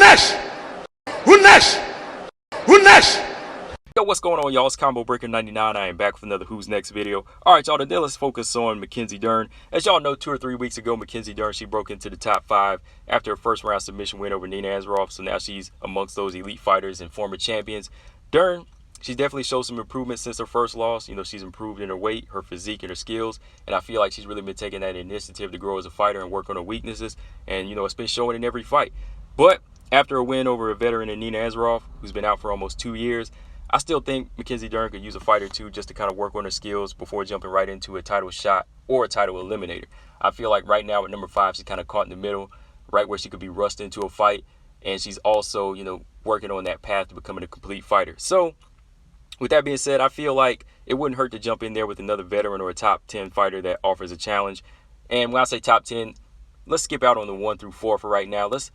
NECKS? Who NECKS? Who NECKS? Yo, what's going on, y'all? It's Combo Breaker 99. I am back with another Who's Next video. Alright, y'all, today let's focus on Mackenzie Dern. As y'all know, 2 or 3 weeks ago, Mackenzie Dern, she broke into the top 5 after her first round submission win over Nina Azaroff. So now she's amongst those elite fighters and former champions. Dern, she's definitely showed some improvement since her first loss. You know, she's improved in her weight, her physique, and her skills. And I feel like she's really been taking that initiative to grow as a fighter and work on her weaknesses. And, you know, it's been showing in every fight. But after a win over a veteran in Nina Azaroff, who's been out for almost 2 years, I still think Mackenzie Dern could use a fight or two just to kind of work on her skills before jumping right into a title shot or a title eliminator. I feel like right now at number 5, she's kind of caught in the middle, right where she could be rushed into a fight. And she's also, you know, working on that path to becoming a complete fighter. So with that being said, I feel like it wouldn't hurt to jump in there with another veteran or a top 10 fighter that offers a challenge. And when I say top 10, let's skip out on the 1 through 4 for right now. Let's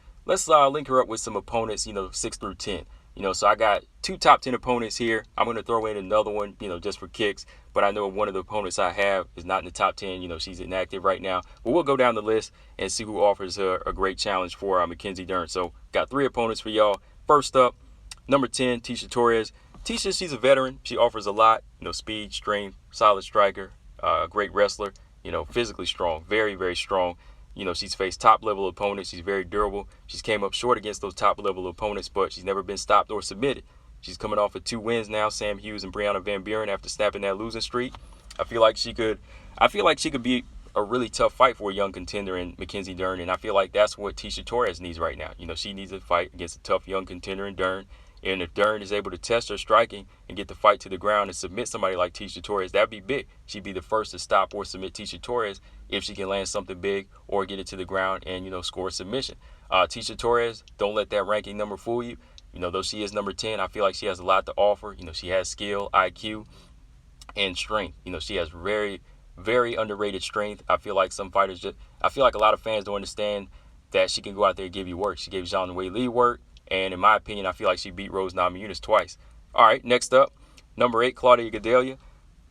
link her up with some opponents, you know, 6 through 10. You know, so I got 2 top 10 opponents here. I'm going to throw in another one, you know, just for kicks. But I know one of the opponents I have is not in the top 10. You know, she's inactive right now. But we'll go down the list and see who offers her a great challenge for Mackenzie Dern. So got 3 opponents for y'all. First up, number 10, Tatiana Suarez. Tisha, she's a veteran. She offers a lot, you know, speed, strength, solid striker, great wrestler, you know, physically strong, very, very strong. You know, she's faced top-level opponents. She's very durable. She's came up short against those top-level opponents, but she's never been stopped or submitted. She's coming off of 2 wins now, Sam Hughes and Brianna Van Buren, after snapping that losing streak. I feel like she could be a really tough fight for a young contender in Mackenzie Dern, and I feel like that's what Tatiana Suarez needs right now. You know, she needs a fight against a tough young contender in Dern. And if Dern is able to test her striking and get the fight to the ground and submit somebody like Tatiana Suarez, that'd be big. She'd be the first to stop or submit Tatiana Suarez if she can land something big or get it to the ground and, you know, score a submission. Tatiana Suarez, don't let that ranking number fool you. You know, though she is number 10, I feel like she has a lot to offer. You know, she has skill, IQ, and strength. You know, she has very, very underrated strength. I feel like a lot of fans don't understand that she can go out there and give you work. She gave Zhang Weili work. And in my opinion, I feel like she beat Rose Namajunas twice. All right, next up, number 8, Claudia Gadelha.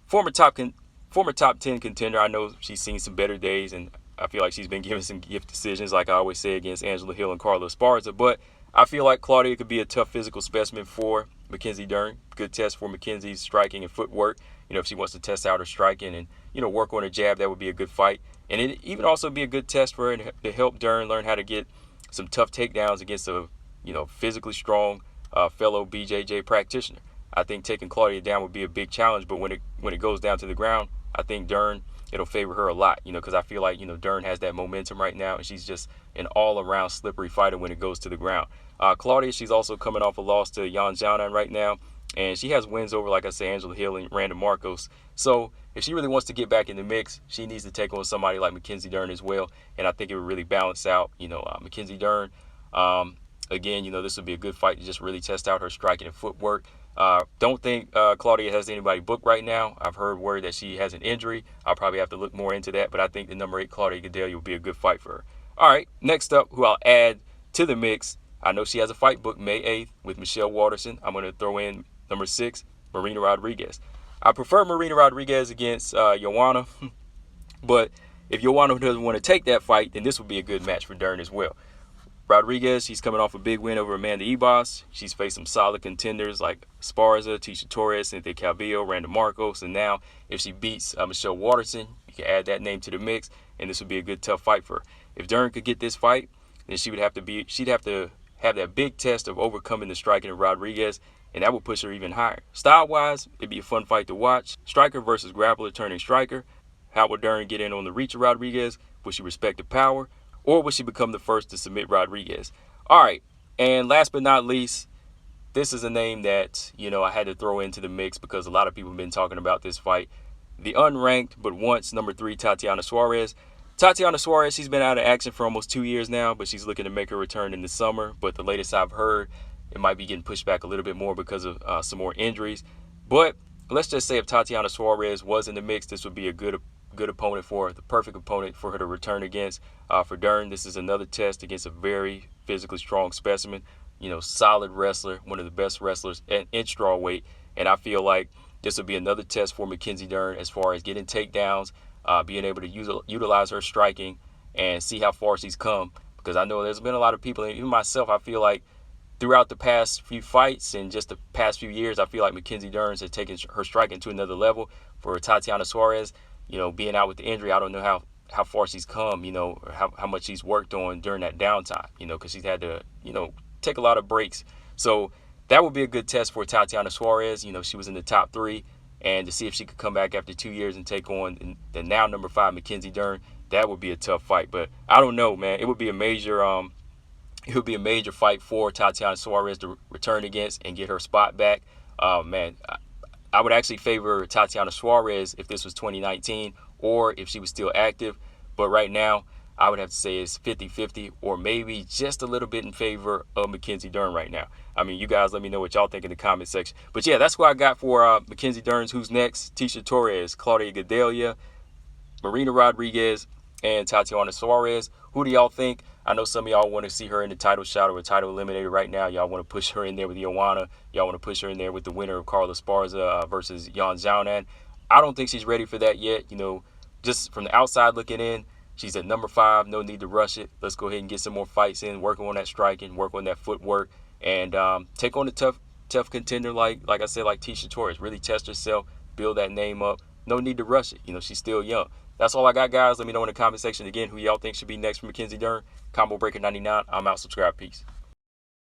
Former top 10 contender. I know she's seen some better days, and I feel like she's been given some gift decisions, like I always say, against Angela Hill and Carla Esparza. But I feel like Claudia could be a tough physical specimen for Mackenzie Dern. Good test for Mackenzie's striking and footwork. You know, if she wants to test out her striking and, you know, work on her jab, that would be a good fight. And it even also be a good test for her to help Dern learn how to get some tough takedowns against a, you know, physically strong fellow BJJ practitioner. I think taking Claudia down would be a big challenge, but when it goes down to the ground, I think Dern, it'll favor her a lot, you know, because I feel like, you know, Dern has that momentum right now, and she's just an all-around slippery fighter when it goes to the ground. Claudia, she's also coming off a loss to Yan Xiaonan right now, and she has wins over, like I say, Angela Hill and Randa Marcos. So if she really wants to get back in the mix, she needs to take on somebody like Mackenzie Dern as well, and I think it would really balance out, you know, Mackenzie Dern. Again, you know, this would be a good fight to just really test out her striking and footwork. Don't think Claudia has anybody booked right now. I've heard word that she has an injury. I'll probably have to look more into that, but I think the number 8, Claudia Gadelha, will be a good fight for her. All right, next up, who I'll add to the mix. I know she has a fight booked May 8th with Michelle Waterson. I'm going to throw in number 6, Marina Rodriguez. I prefer Marina Rodriguez against Wmma, but if Wmma doesn't want to take that fight, then this would be a good match for Dern as well. Rodriguez, she's coming off a big win over Amanda Ebos. She's faced some solid contenders like Esparza, Tatiana Suarez, Cynthia Calvillo, Randa Marcos, and now if she beats Michelle Waterson, you can add that name to the mix, and this would be a good tough fight for her. If Dern could get this fight, then she'd have to have that big test of overcoming the striking of Rodriguez, and that would push her even higher. Style-wise, it'd be a fun fight to watch. Striker versus grappler turning striker. How will Dern get in on the reach of Rodriguez? Will she respect the power? Or will she become the first to submit Rodriguez? All right, and last but not least, this is a name that, you know, I had to throw into the mix because a lot of people have been talking about this fight. The unranked, but once number 3, Tatiana Suarez. Tatiana Suarez, she's been out of action for almost 2 years now, but she's looking to make her return in the summer. But the latest I've heard, it might be getting pushed back a little bit more because of some more injuries. But let's just say if Tatiana Suarez was in the mix, this would be a good opponent for her, the perfect opponent for her to return against. For Dern, this is another test against a very physically strong specimen, you know, solid wrestler, one of the best wrestlers in strawweight. And I feel like this will be another test for Mackenzie Dern as far as getting takedowns, being able to utilize her striking and see how far she's come. because I know there's been a lot of people, and even myself, I feel like throughout the past few fights and just the past few years, I feel like Mackenzie Dern has taken her striking to another level. For Tatiana Suarez, being out with the injury, I don't know how far she's come, or how much she's worked on during that downtime, because she's had to, take a lot of breaks. So that would be a good test for Tatiana Suarez. She was in the top 3, and to see if she could come back after 2 years and take on the now number 5 Mackenzie Dern, that would be a tough fight. But I don't know, man. It would be a major fight for Tatiana Suarez to return against and get her spot back. Man, I would actually favor Tatiana Suarez if this was 2019 or if she was still active. But right now, I would have to say it's 50-50 or maybe just a little bit in favor of Mackenzie Dern right now. I mean, you guys let me know what y'all think in the comment section. But yeah, that's what I got for Mackenzie Dern's Who's Next, Tecia Torres, Claudia Gadelha, Marina Rodriguez, and Tatiana Suarez. Who do y'all think? I know some of y'all want to see her in the title shot or a title eliminator right now. Y'all want to push her in there with Wmma. Y'all want to push her in there with the winner of Carla Esparza versus Yan Xiaonan. I don't think she's ready for that yet. Just from the outside looking in, she's at number 5. No need to rush it. Let's go ahead and get some more fights in, work on that striking, work on that footwork, and take on a tough contender like I said, like Tecia Torres. Really test herself, build that name up. No need to rush it. She's still young. That's all I got, guys. Let me know in the comment section again who y'all think should be next for Mackenzie Dern. Combo Breaker 99. I'm out. Subscribe. Peace.